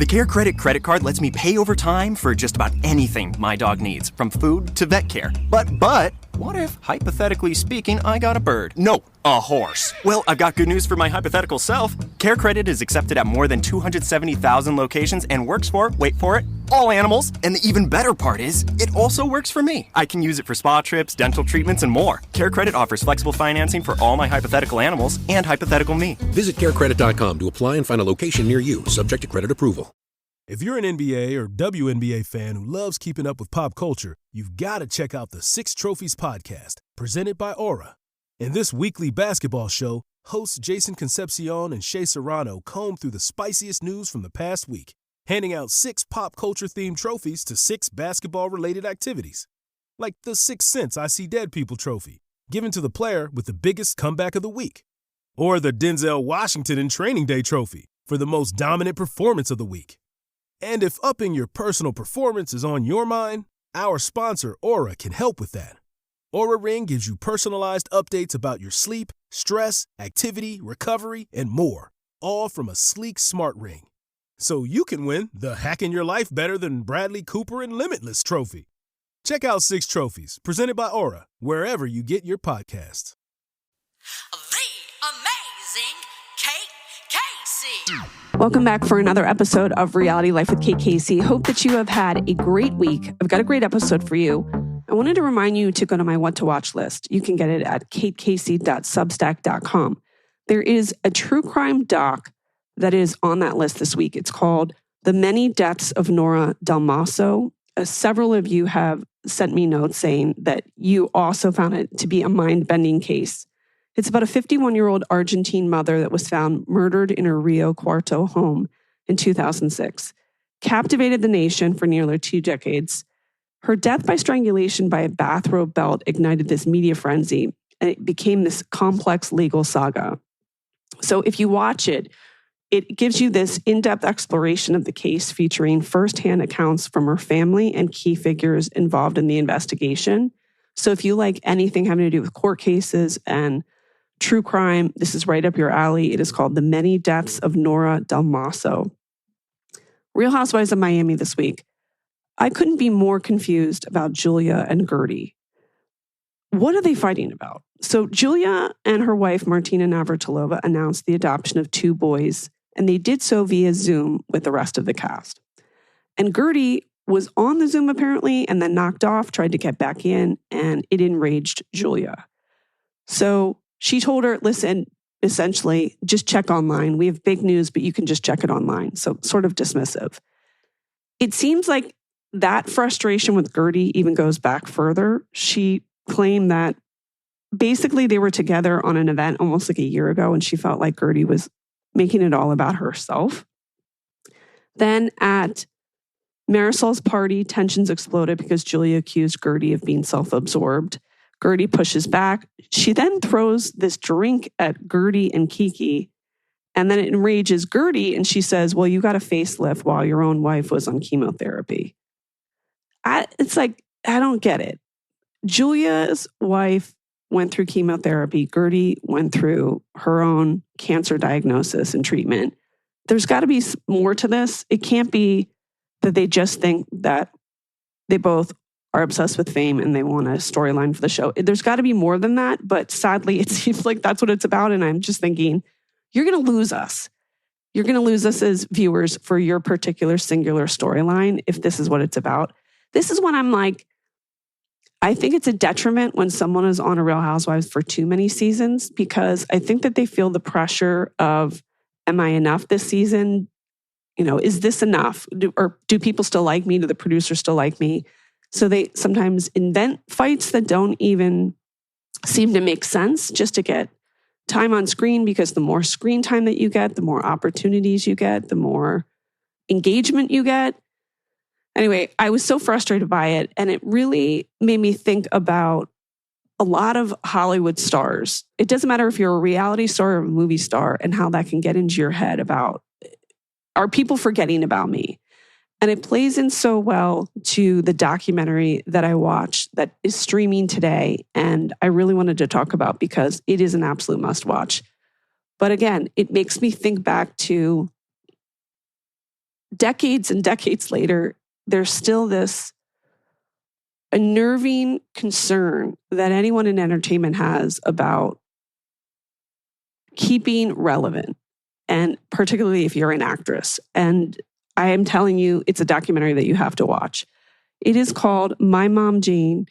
The Care Credit credit card lets me pay over time for just about anything my dog needs, from food to vet care. But, what if, hypothetically speaking, I got a bird? No, a horse. Well, I've got good news for my hypothetical self. Care Credit is accepted at more than 270,000 locations and works for, wait for it, all animals. And the even better part is, it also works for me. I can use it for spa trips, dental treatments, and more. Care Credit offers flexible financing for all my hypothetical animals and hypothetical me. Visit carecredit.com to apply and find a location near you, subject to credit approval. If you're an NBA or WNBA fan who loves keeping up with pop culture, you've got to check out the Six Trophies podcast, presented by Aura. In this weekly basketball show, hosts Jason Concepcion and Shea Serrano comb through the spiciest news from the past week, handing out 6 pop culture-themed trophies to 6 basketball-related activities. Like the 6 Cents I See Dead People trophy, given to the player with the biggest comeback of the week. Or the Denzel Washington in Training Day trophy for the most dominant performance of the week. And if upping your personal performance is on your mind, our sponsor, Aura, can help with that. Aura Ring gives you personalized updates about your sleep, stress, activity, recovery, and more, all from a sleek smart ring. So you can win the Hacking Your Life Better Than Bradley Cooper and Limitless trophy. Check out 6 Trophies, presented by Aura, wherever you get your podcasts. The amazing Kate Casey. Welcome back for another episode of Reality Life with Kate Casey. Hope that you have had a great week. I've got a great episode for you. I wanted to remind you to go to my What to Watch list. You can get it at katecasey.substack.com. There is a true crime doc that is on that list this week. It's called The Many Deaths of Nora Dalmaso. Several of you have sent me notes saying that you also found it to be a mind-bending case. It's about a 51-year-old Argentine mother that was found murdered in her Rio Cuarto home in 2006. Captivated the nation for nearly 2 decades. Her death by strangulation by a bathrobe belt ignited this media frenzy, and it became this complex legal saga. So if you watch it, it gives you this in-depth exploration of the case featuring firsthand accounts from her family and key figures involved in the investigation. So if you like anything having to do with court cases and true crime, this is right up your alley. It is called The Many Deaths of Nora Dalmaso. Real Housewives of Miami this week. I couldn't be more confused about Julia and Gertie. What are they fighting about? So Julia and her wife, Martina Navratilova, announced the adoption of 2 boys, and they did so via Zoom with the rest of the cast. And Gertie was on the Zoom apparently and then knocked off, tried to get back in, and it enraged Julia. So she told her, listen, essentially, just check online. We have big news, but you can just check it online. So sort of dismissive. It seems like that frustration with Gertie even goes back further. She claimed that basically they were together on an event almost like a year ago, and she felt like Gertie was making it all about herself. Then at Marisol's party, tensions exploded because Julia accused Gertie of being self-absorbed. Gertie pushes back. She then throws this drink at Gertie and Kiki, and then it enrages Gertie, and she says, well, you got a facelift while your own wife was on chemotherapy. It's like, I don't get it. Julia's wife went through chemotherapy. Gertie went through her own cancer diagnosis and treatment. There's got to be more to this. It can't be that they just think that they both are obsessed with fame and they want a storyline for the show. There's got to be more than that, but sadly, it seems like that's what it's about. And I'm just thinking, you're going to lose us. You're going to lose us as viewers for your particular singular storyline if this is what it's about. This is when I'm like, I think it's a detriment when someone is on a Real Housewives for too many seasons, because I think that they feel the pressure of, am I enough this season? You know, is this enough? Do people still like me? Do the producers still like me? So they sometimes invent fights that don't even seem to make sense just to get time on screen, because the more screen time that you get, the more opportunities you get, the more engagement you get. Anyway, I was so frustrated by it, and it really made me think about a lot of Hollywood stars. It doesn't matter if you're a reality star or a movie star, and how that can get into your head about, are people forgetting about me? And it plays in so well to the documentary that I watched that is streaming today, and I really wanted to talk about because it is an absolute must watch. But again, it makes me think back to decades and decades later, there's still this unnerving concern that anyone in entertainment has about keeping relevant, and particularly if you're an actress. And I am telling you, it's a documentary that you have to watch. It is called My Mom Jayne.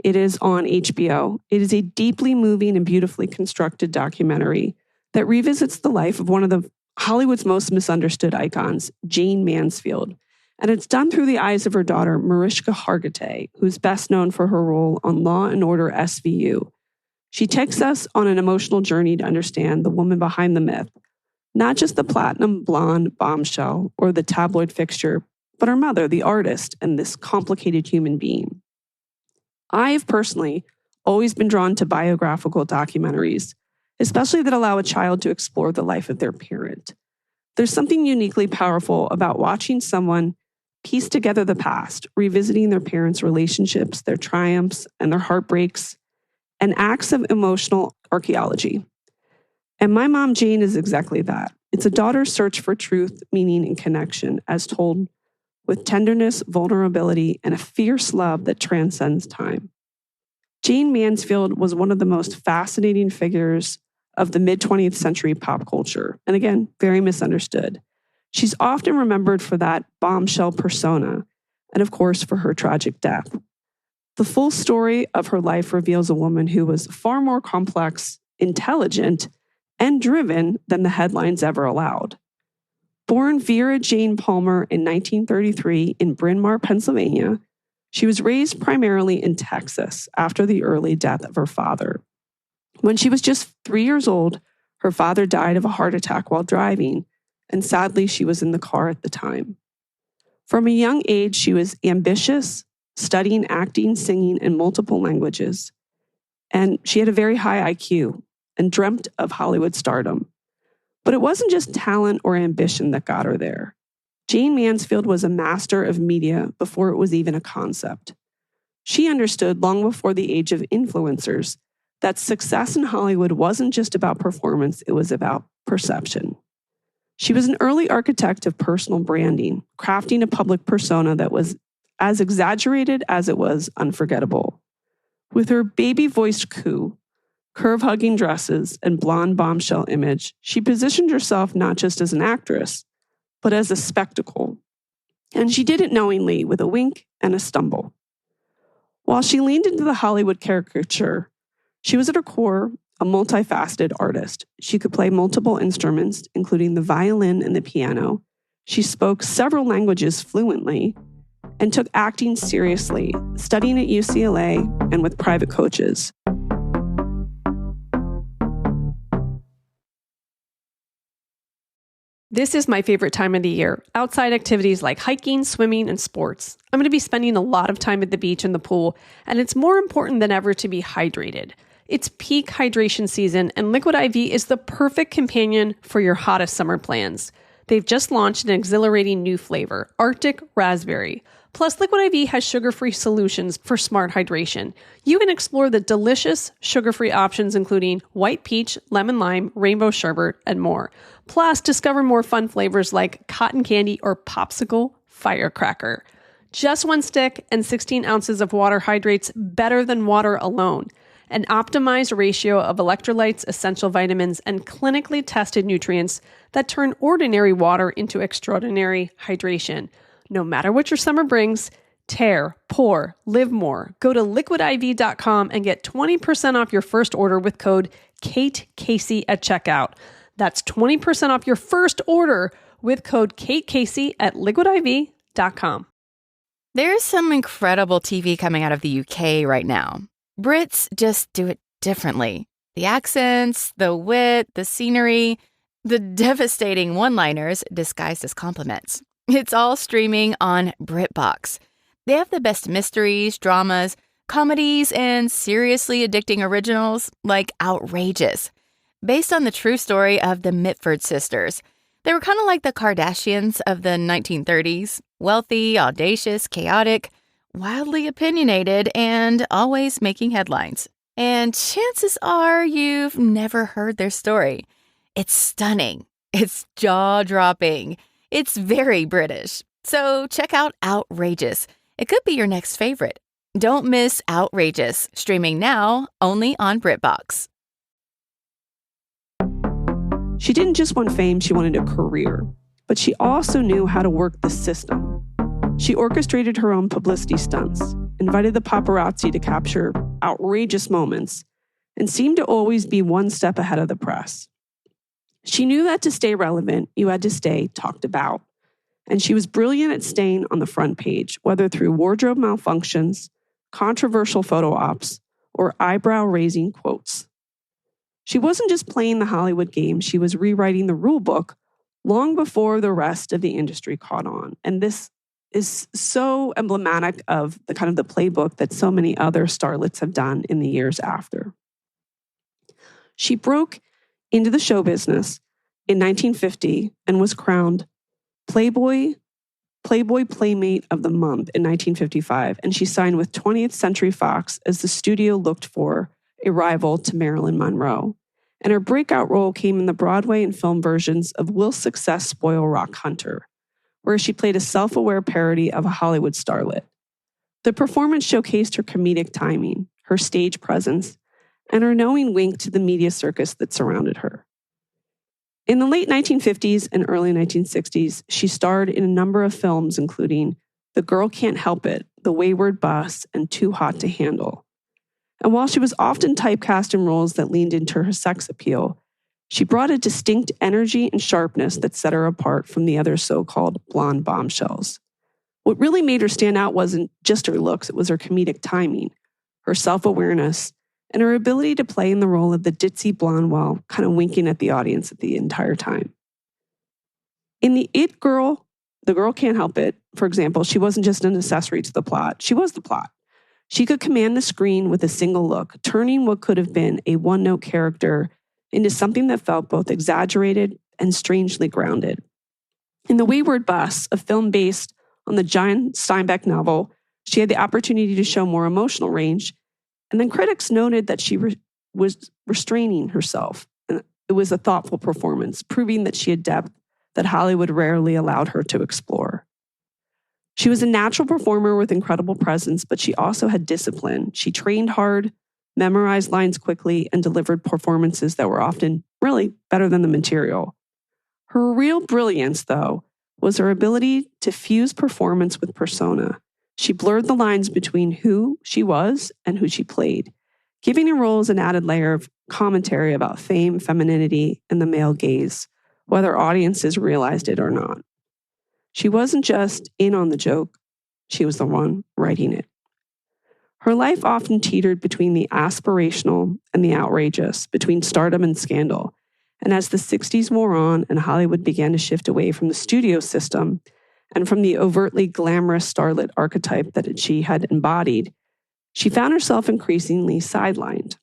It is on HBO. It is a deeply moving and beautifully constructed documentary that revisits the life of one of the Hollywood's most misunderstood icons, Jayne Mansfield. And it's done through the eyes of her daughter, Mariska Hargitay, who's best known for her role on Law and Order SVU. She takes us on an emotional journey to understand the woman behind the myth, not just the platinum blonde bombshell or the tabloid fixture, but her mother, the artist, and this complicated human being. I have personally always been drawn to biographical documentaries, especially that allow a child to explore the life of their parent. There's something uniquely powerful about watching someone piece together the past, revisiting their parents' relationships, their triumphs, and their heartbreaks, and acts of emotional archaeology. And My Mom Jayne is exactly that. It's a daughter's search for truth, meaning, and connection, as told with tenderness, vulnerability, and a fierce love that transcends time. Jayne Mansfield was one of the most fascinating figures of the mid-20th century pop culture, and again, very misunderstood. She's often remembered for that bombshell persona, and of course, for her tragic death. The full story of her life reveals a woman who was far more complex, intelligent, and driven than the headlines ever allowed. Born Vera Jane Palmer in 1933 in Bryn Mawr, Pennsylvania, she was raised primarily in Texas after the early death of her father. When she was just 3 years old, her father died of a heart attack while driving, and sadly, she was in the car at the time. From a young age, she was ambitious, studying acting, singing, in multiple languages. And she had a very high IQ and dreamt of Hollywood stardom. But it wasn't just talent or ambition that got her there. Jayne Mansfield was a master of media before it was even a concept. She understood long before the age of influencers that success in Hollywood wasn't just about performance, it was about perception. She was an early architect of personal branding, crafting a public persona that was as exaggerated as it was unforgettable. With her baby-voiced coo, curve-hugging dresses, and blonde bombshell image, she positioned herself not just as an actress, but as a spectacle. And she did it knowingly, with a wink and a stumble. While she leaned into the Hollywood caricature, she was at her core a multifaceted artist. She could play multiple instruments, including the violin and the piano. She spoke several languages fluently and took acting seriously, studying at UCLA and with private coaches. This is my favorite time of the year. Outside activities like hiking, swimming, and sports. I'm going to be spending a lot of time at the beach and the pool, and it's more important than ever to be hydrated. It's peak hydration season, and Liquid IV is the perfect companion for your hottest summer plans. They've just launched an exhilarating new flavor, Arctic Raspberry. Plus, Liquid IV has sugar-free solutions for smart hydration. You can explore the delicious sugar-free options including white peach, lemon lime, rainbow sherbet, and more. Plus, discover more fun flavors like cotton candy or popsicle firecracker. Just one stick and 16 ounces of water hydrates better than water alone. An optimized ratio of electrolytes, essential vitamins, and clinically tested nutrients that turn ordinary water into extraordinary hydration. No matter what your summer brings, tear, pour, live more. Go to liquidiv.com and get 20% off your first order with code KateCasey at checkout. That's 20% off your first order with code KateCasey at liquidiv.com. There's some incredible TV coming out of the UK right now. Brits just do it differently. The accents, the wit, the scenery, the devastating one-liners disguised as compliments. It's all streaming on BritBox. They have the best mysteries, dramas, comedies, and seriously addicting originals like Outrageous, based on the true story of the Mitford sisters. They were kind of like the Kardashians of the 1930s, wealthy, audacious, chaotic, wildly opinionated, and always making headlines. And chances are you've never heard their story. It's stunning. It's jaw-dropping. It's very British. So check out Outrageous. It could be your next favorite. Don't miss Outrageous, streaming now only on BritBox. She didn't just want fame, she wanted a career. But she also knew how to work the system. She orchestrated her own publicity stunts, invited the paparazzi to capture outrageous moments, and seemed to always be one step ahead of the press. She knew that to stay relevant, you had to stay talked about. And she was brilliant at staying on the front page, whether through wardrobe malfunctions, controversial photo ops, or eyebrow-raising quotes. She wasn't just playing the Hollywood game, she was rewriting the rule book long before the rest of the industry caught on. And this is so emblematic of the kind of the playbook that so many other starlets have done in the years after. She broke into the show business in 1950 and was crowned Playboy Playmate of the Month in 1955, and she signed with 20th Century Fox as the studio looked for a rival to Marilyn Monroe. And her breakout role came in the Broadway and film versions of Will's success Spoil Rock Hunter, where she played a self-aware parody of a Hollywood starlet. The performance showcased her comedic timing, her stage presence, and her knowing wink to the media circus that surrounded her. In the late 1950s and early 1960s, she starred in a number of films, including The Girl Can't Help It, The Wayward Bus, and Too Hot to Handle. And while she was often typecast in roles that leaned into her sex appeal, she brought a distinct energy and sharpness that set her apart from the other so-called blonde bombshells. What really made her stand out wasn't just her looks, it was her comedic timing, her self-awareness, and her ability to play in the role of the ditzy blonde while kind of winking at the audience at the entire time. In The Girl Can't Help It, for example, she wasn't just an accessory to the plot, she was the plot. She could command the screen with a single look, turning what could have been a one-note character into something that felt both exaggerated and strangely grounded. In The Wayward Bus, a film based on the John Steinbeck novel, she had the opportunity to show more emotional range, and then critics noted that she was restraining herself. And it was a thoughtful performance, proving that she had depth that Hollywood rarely allowed her to explore. She was a natural performer with incredible presence, but she also had discipline. She trained hard, memorized lines quickly, and delivered performances that were often really better than the material. Her real brilliance, though, was her ability to fuse performance with persona. She blurred the lines between who she was and who she played, giving her roles an added layer of commentary about fame, femininity, and the male gaze, whether audiences realized it or not. She wasn't just in on the joke, she was the one writing it. Her life often teetered between the aspirational and the outrageous, between stardom and scandal. And as the 60s wore on and Hollywood began to shift away from the studio system and from the overtly glamorous starlet archetype that she had embodied, she found herself increasingly sidelined.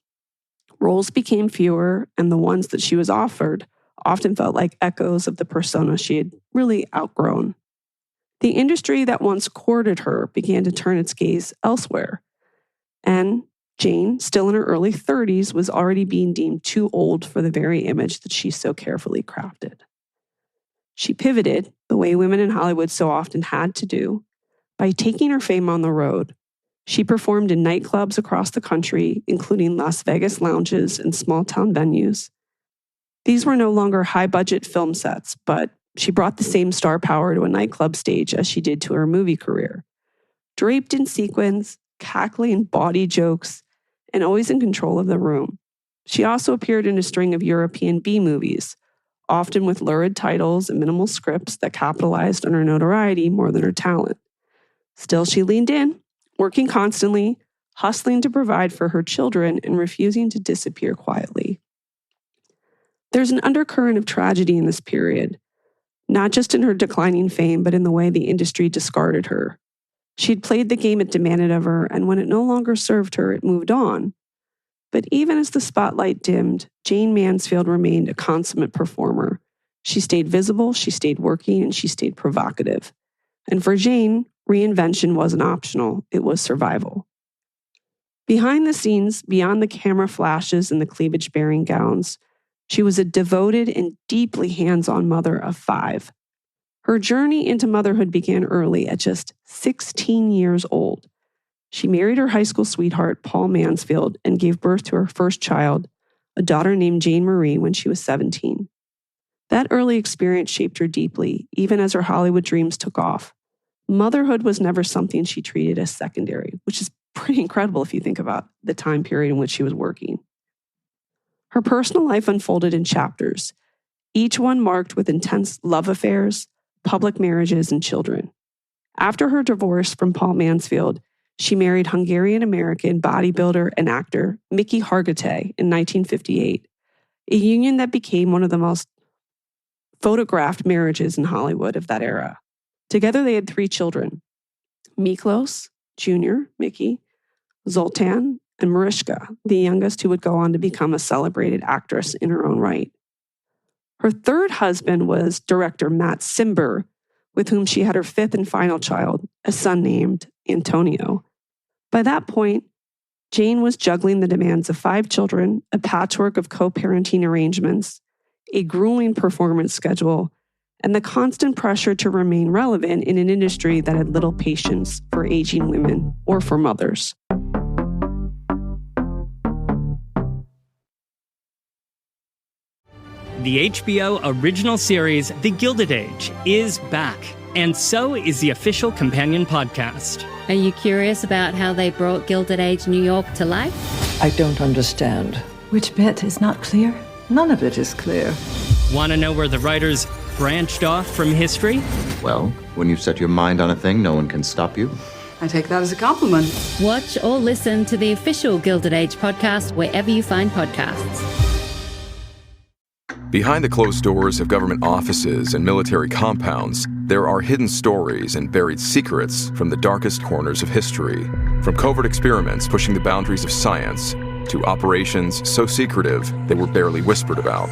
Roles became fewer, and the ones that she was offered often felt like echoes of the persona she had really outgrown. The industry that once courted her began to turn its gaze elsewhere. And Jayne, still in her early 30s, was already being deemed too old for the very image that she so carefully crafted. She pivoted, the way women in Hollywood so often had to do, by taking her fame on the road. She performed in nightclubs across the country, including Las Vegas lounges and small-town venues. These were no longer high-budget film sets, but she brought the same star power to a nightclub stage as she did to her movie career. Draped in sequins, cackling bawdy jokes, and always in control of the room. She also appeared in a string of European B-movies, often with lurid titles and minimal scripts that capitalized on her notoriety more than her talent. Still, she leaned in, working constantly, hustling to provide for her children, and refusing to disappear quietly. There's an undercurrent of tragedy in this period, not just in her declining fame, but in the way the industry discarded her. She'd played the game it demanded of her, and when it no longer served her, it moved on. But even as the spotlight dimmed, Jayne Mansfield remained a consummate performer. She stayed visible, she stayed working, and she stayed provocative. And for Jayne, reinvention wasn't optional, it was survival. Behind the scenes, beyond the camera flashes and the cleavage-bearing gowns, she was a devoted and deeply hands-on mother of 5. Her journey into motherhood began early at just 16 years old. She married her high school sweetheart, Paul Mansfield, and gave birth to her first child, a daughter named Jayne Marie, when she was 17. That early experience shaped her deeply, even as her Hollywood dreams took off. Motherhood was never something she treated as secondary, which is pretty incredible if you think about the time period in which she was working. Her personal life unfolded in chapters, each one marked with intense love affairs, public marriages, and children. After her divorce from Paul Mansfield, she married Hungarian-American bodybuilder and actor Mariska Hargitay in 1958, a union that became one of the most photographed marriages in Hollywood of that era. Together, they had 3 children, Miklos, Jr., Mickey, Zoltan, and Mariska, the youngest, who would go on to become a celebrated actress in her own right. Her third husband was director Matt Cimber, with whom she had her 5th and final child, a son named Antonio. By that point, Jayne was juggling the demands of 5 children, a patchwork of co-parenting arrangements, a grueling performance schedule, and the constant pressure to remain relevant in an industry that had little patience for aging women or for mothers. The HBO original series, The Gilded Age, is back, and so is the official companion podcast. Are you curious about how they brought Gilded Age New York to life? I don't understand. Which bit is not clear? None of it is clear. Want to know where the writers branched off from history? Well, when you've set your mind on a thing, no one can stop you. I take that as a compliment. Watch or listen to the official Gilded Age podcast wherever you find podcasts. Behind the closed doors of government offices and military compounds, there are hidden stories and buried secrets from the darkest corners of history. From covert experiments pushing the boundaries of science to operations so secretive they were barely whispered about.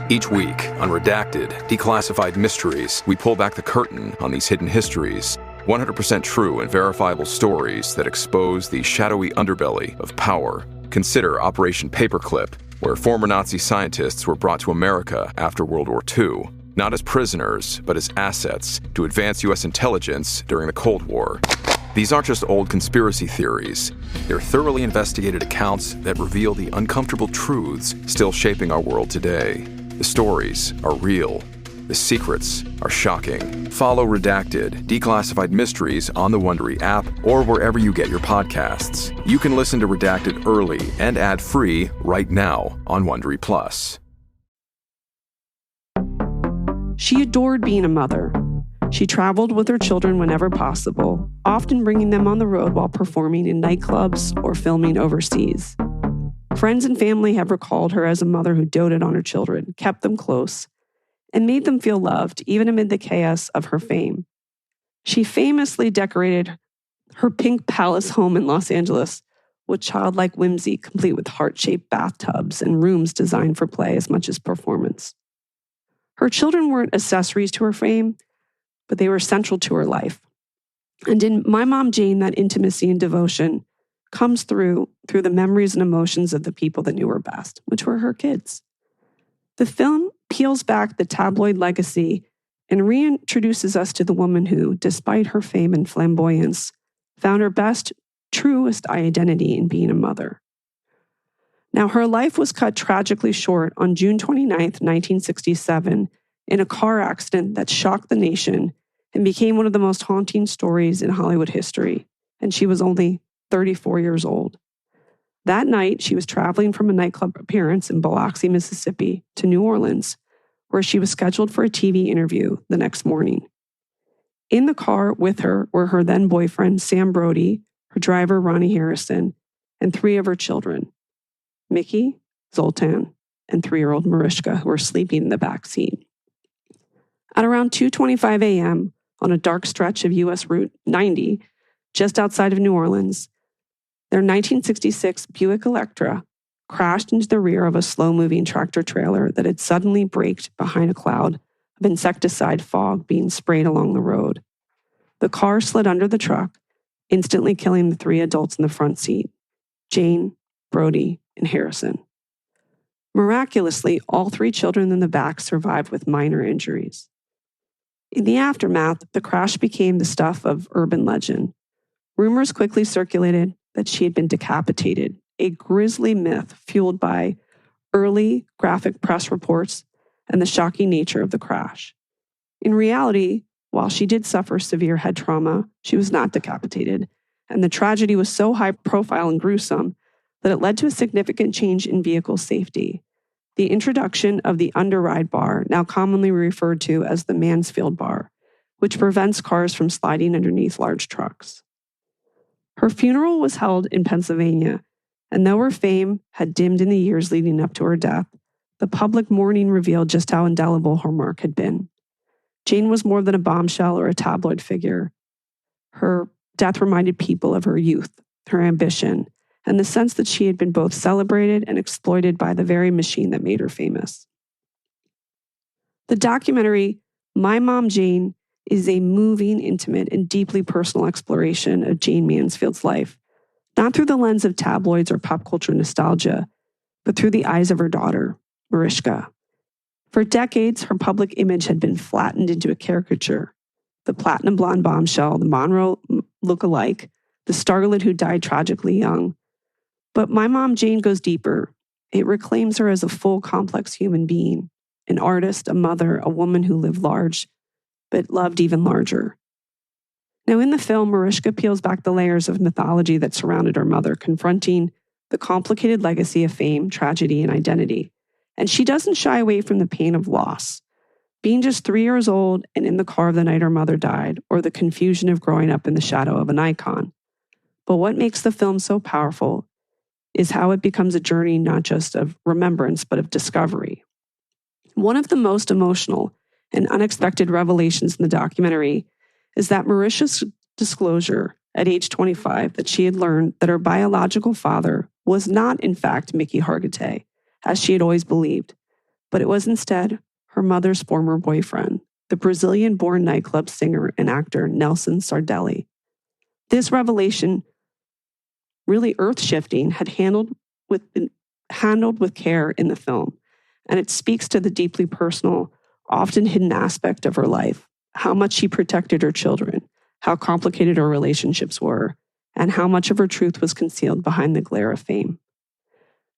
Each week, on Redacted, Declassified Mysteries, we pull back the curtain on these hidden histories. 100% true and verifiable stories that expose the shadowy underbelly of power. Consider Operation Paperclip, where former Nazi scientists were brought to America after World War II, not as prisoners, but as assets to advance U.S. intelligence during the Cold War. These aren't just old conspiracy theories. They're thoroughly investigated accounts that reveal the uncomfortable truths still shaping our world today. The stories are real. The secrets are shocking. Follow Redacted, Declassified Mysteries on the Wondery app or wherever you get your podcasts. You can listen to Redacted early and ad-free right now on Wondery Plus. She adored being a mother. She traveled with her children whenever possible, often bringing them on the road while performing in nightclubs or filming overseas. Friends and family have recalled her as a mother who doted on her children, kept them close, and made them feel loved, even amid the chaos of her fame. She famously decorated her pink palace home in Los Angeles with childlike whimsy, complete with heart-shaped bathtubs and rooms designed for play as much as performance. Her children weren't accessories to her fame, but they were central to her life. And in My Mom Jayne, that intimacy and devotion comes through the memories and emotions of the people that knew her best, which were her kids. The film peels back the tabloid legacy and reintroduces us to the woman who, despite her fame and flamboyance, found her best, truest identity in being a mother. Now, her life was cut tragically short on June 29th, 1967, in a car accident that shocked the nation and became one of the most haunting stories in Hollywood history, and she was only 34 years old. That night, she was traveling from a nightclub appearance in Biloxi, Mississippi, to New Orleans, where she was scheduled for a TV interview the next morning. In the car with her were her then boyfriend, Sam Brody, her driver, Ronnie Harrison, and 3 of her children, Mickey, Zoltan, and 3-year-old Mariska, who were sleeping in the back seat. At around 2:25 a.m., on a dark stretch of U.S. Route 90, just outside of New Orleans, their 1966 Buick Electra crashed into the rear of a slow-moving tractor-trailer that had suddenly braked behind a cloud of insecticide fog being sprayed along the road. The car slid under the truck, instantly killing the 3 adults in the front seat, Jayne, Brody, and Harrison. Miraculously, all 3 children in the back survived with minor injuries. In the aftermath, the crash became the stuff of urban legend. Rumors quickly circulated that she had been decapitated, a grisly myth fueled by early graphic press reports and the shocking nature of the crash. In reality, while she did suffer severe head trauma, she was not decapitated, and the tragedy was so high profile and gruesome that it led to a significant change in vehicle safety. The introduction of the underride bar, now commonly referred to as the Mansfield bar, which prevents cars from sliding underneath large trucks. Her funeral was held in Pennsylvania, and though her fame had dimmed in the years leading up to her death, the public mourning revealed just how indelible her mark had been. Jayne was more than a bombshell or a tabloid figure. Her death reminded people of her youth, her ambition, and the sense that she had been both celebrated and exploited by the very machine that made her famous. The documentary, My Mom Jayne, is a moving, intimate, and deeply personal exploration of Jayne Mansfield's life, not through the lens of tabloids or pop culture nostalgia, but through the eyes of her daughter, Mariska. For decades, her public image had been flattened into a caricature. The platinum blonde bombshell, the Monroe look-alike, the starlet who died tragically young. But My Mom Jayne goes deeper. It reclaims her as a full, complex human being, an artist, a mother, a woman who lived large, but loved even larger. Now, in the film, Mariska peels back the layers of mythology that surrounded her mother, confronting the complicated legacy of fame, tragedy, and identity. And she doesn't shy away from the pain of loss. Being just 3 years old and in the car the night her mother died, or the confusion of growing up in the shadow of an icon. But what makes the film so powerful is how it becomes a journey not just of remembrance, but of discovery. One of the most emotional and unexpected revelations in the documentary is that Mariska's disclosure at age 25 that she had learned that her biological father was not, in fact, Mickey Hargitay, as she had always believed, but it was instead her mother's former boyfriend, the Brazilian-born nightclub singer and actor Nelson Sardelli. This revelation, really earth-shifting, had handled with care in the film, and it speaks to the deeply personal, often hidden aspect of her life, how much she protected her children, how complicated her relationships were, and how much of her truth was concealed behind the glare of fame.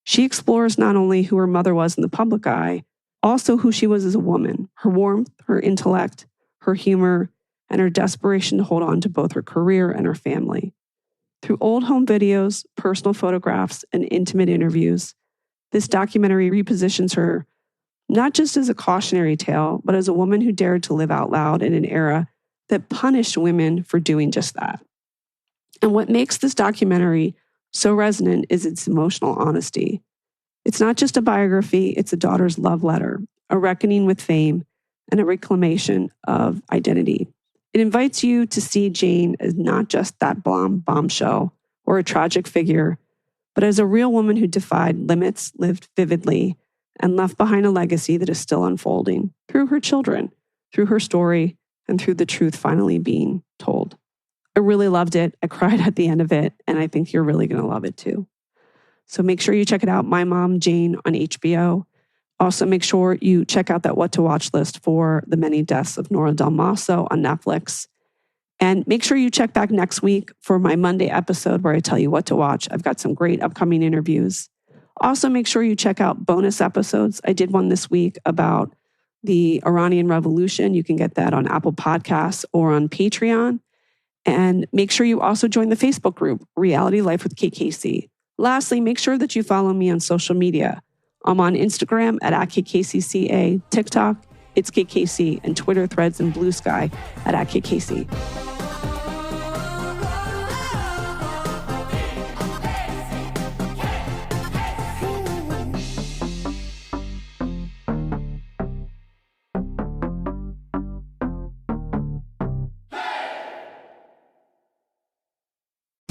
She explores not only who her mother was in the public eye, also who she was as a woman, her warmth, her intellect, her humor, and her desperation to hold on to both her career and her family. Through old home videos, personal photographs, and intimate interviews, this documentary repositions her not just as a cautionary tale, but as a woman who dared to live out loud in an era that punished women for doing just that. And what makes this documentary so resonant is its emotional honesty. It's not just a biography, it's a daughter's love letter, a reckoning with fame, and a reclamation of identity. It invites you to see Jayne as not just that bombshell or a tragic figure, but as a real woman who defied limits, lived vividly, and left behind a legacy that is still unfolding through her children, through her story, and through the truth finally being told. I really loved it. I cried at the end of it, and I think you're really going to love it too. So make sure you check it out, My Mom Jayne on HBO. Also, make sure you check out that What to Watch list for The Many Deaths of Nora Dalmaso on Netflix. And make sure you check back next week for my Monday episode where I tell you what to watch. I've got some great upcoming interviews. Also, make sure you check out bonus episodes. I did one this week about the Iranian Revolution. You can get that on Apple Podcasts or on Patreon. And make sure you also join the Facebook group, Reality Life with KKC. Lastly, make sure that you follow me on social media. I'm on Instagram at @KKCCA, TikTok, it's KKC, and Twitter, Threads, and Blue Sky at @KKC.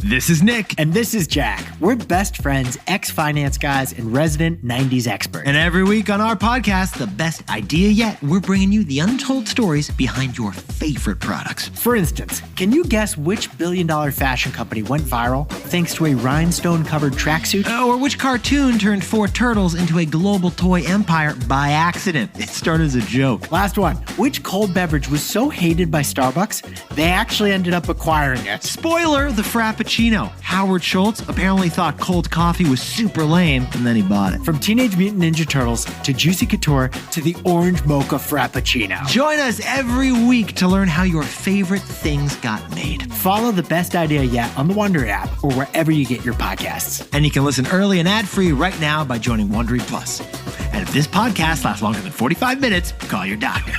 This is Nick. And this is Jack. We're best friends, ex-finance guys, and resident 90s experts. And every week on our podcast, The Best Idea Yet, we're bringing you the untold stories behind your favorite products. For instance, can you guess which billion-dollar fashion company went viral thanks to a rhinestone-covered tracksuit? Or which cartoon turned 4 turtles into a global toy empire by accident? It started as a joke. Last one. Which cold beverage was so hated by Starbucks, they actually ended up acquiring it? Spoiler, the Frappuccino. Howard Schultz apparently thought cold coffee was super lame, and then he bought it. From Teenage Mutant Ninja Turtles to Juicy Couture to the Orange Mocha Frappuccino. Join us every week to learn how your favorite things got made. Follow The Best Idea Yet on the Wondery app or wherever you get your podcasts. And you can listen early and ad-free right now by joining Wondery Plus. And if this podcast lasts longer than 45 minutes, call your doctor.